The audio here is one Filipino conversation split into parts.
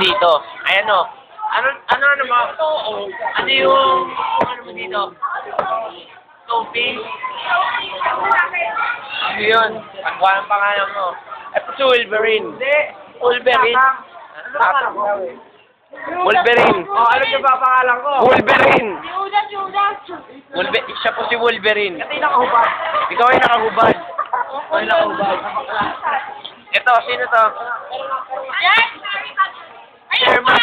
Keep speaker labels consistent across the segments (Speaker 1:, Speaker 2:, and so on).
Speaker 1: dito. Ayan o. Ano mo? Ano yung, ano mo dito? Topping? Ano yun? Pagkuha ng pangalan mo. Ito si Wolverine. Wolverine? Wolverine.
Speaker 2: Oh, ano yung papangalan ko?
Speaker 1: Wolverine.
Speaker 3: Judas!
Speaker 1: Siya po si Wolverine.
Speaker 2: Ito yung nakahubad.
Speaker 1: Ikaw ay nakahubad. Ikaw ay nakahubad. Ito, sino to?
Speaker 3: Yes!
Speaker 1: Sherman,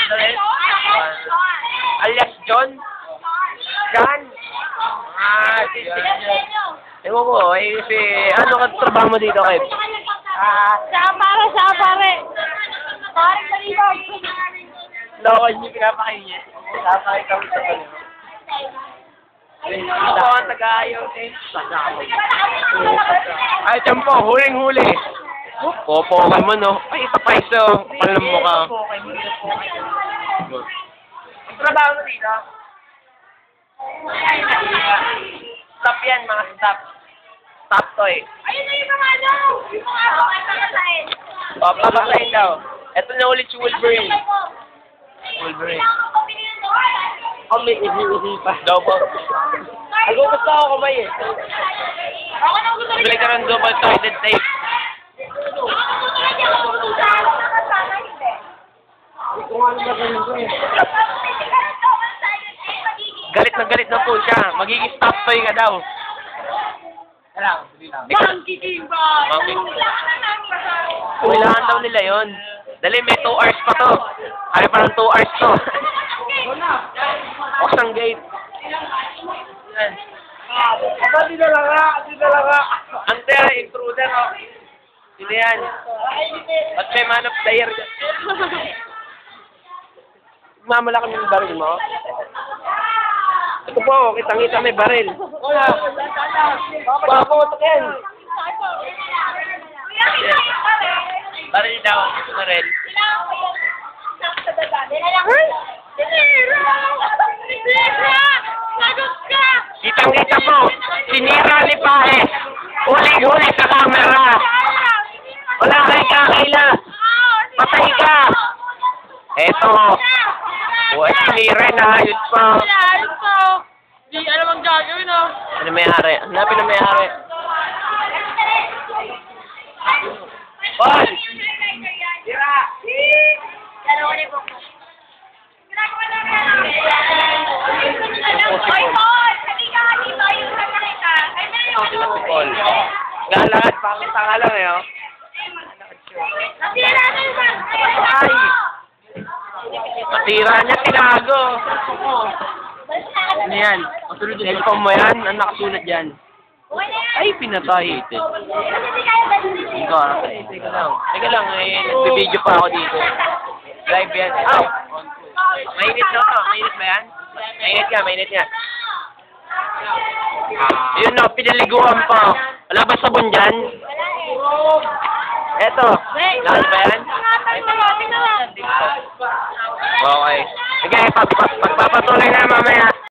Speaker 1: alias John? John? Ah, John. Ewan ko, eh, si, ano ka trabaho mo dito, Kev?
Speaker 3: Sa pare! Pare sa libag!
Speaker 1: Lawan niyo, pinapakain niya. Pinapakain kami sa kanila. Ako ang taga-ayaw eh. Ay, Champo, huling-huli. Pokemon, no? Ay, ito pa isa, oh. Palam mo ka.
Speaker 2: Ang trabaho mo dito?
Speaker 1: Stop yan, mga stop. Stop toy.
Speaker 3: Ayun na yung mga ano! Yung mga pagkakasain!
Speaker 1: O, papasahin daw. Ito na ulit si Wolverine. Wolverine.
Speaker 2: May ihi pa.
Speaker 1: Double.
Speaker 2: Nagubos na ako kamay eh.
Speaker 3: Ako na gusto
Speaker 1: Bili ka ng double-sided tape. Galit na po siya. Magiging stop toy ka daw.
Speaker 3: Monkey King Boy!
Speaker 1: Kailangan daw nila yon. Dali, may 2 hours pa to. Ay, parang 2 hours to. Oksang gate. Yan.
Speaker 2: Di na lang nga.
Speaker 1: Ante, intruder, oh. Sino yan? Ba't may man of the year? Mamalaki mo yung baril mo? Ito po, kitang-kita may baril.
Speaker 2: Wala.
Speaker 1: Paputok yan. Baril daw, baril. Kitang-kita po, sinira ni Pae. Huli sa camera. Wala kay kakila. Patay ka. Eto. Uy, sinira na ayos pa.
Speaker 3: Di alam ang gagawin, oh.
Speaker 1: Ano may-ari? Hanapin na may-ari. Paul!
Speaker 2: Tira!
Speaker 3: Dalawa ni Boko. Ay, Paul! Sabi ka nga dito, ayun sa kanita. Ay, meron.
Speaker 1: Si Paul. Lahat, pangitanga lang eh, oh.
Speaker 3: Nasira na yung
Speaker 1: Ay! Matira niya, tinago. Ano yan? Cellphone mo yan? Ano nakasulat dyan? Ay, pinatay. Ikaw, teka lang, eh, nagbibideo pa ako dito. Live yan. Aw! Mainit na to. Mainit ba yan? Mainit nga. Yun no, pinaliguan pa. Wala ba sabon dyan? Eto. Lahat ba yan? Okay. Sige, pagpapatuloy na mamaya.